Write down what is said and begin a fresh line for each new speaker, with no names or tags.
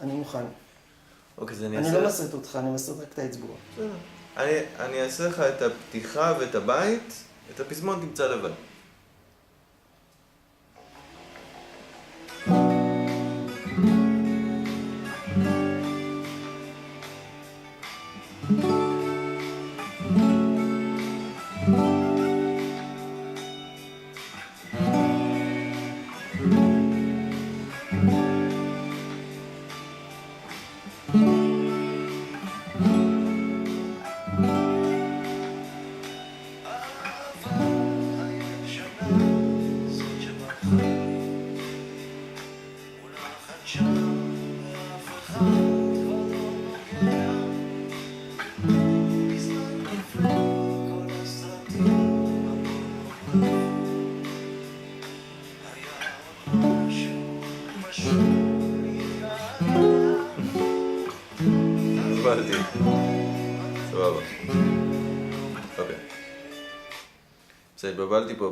אני מוכן.
אוקיי, אז
אני לא מסריט אותך, אני מסריט רק את האצבוע.
אני אעשה לך את הפתיחה ואת הבית, את הפזמון תמצא לבד. הבנתי. סבבה. אוקיי. בסדר, התבלבלתי פה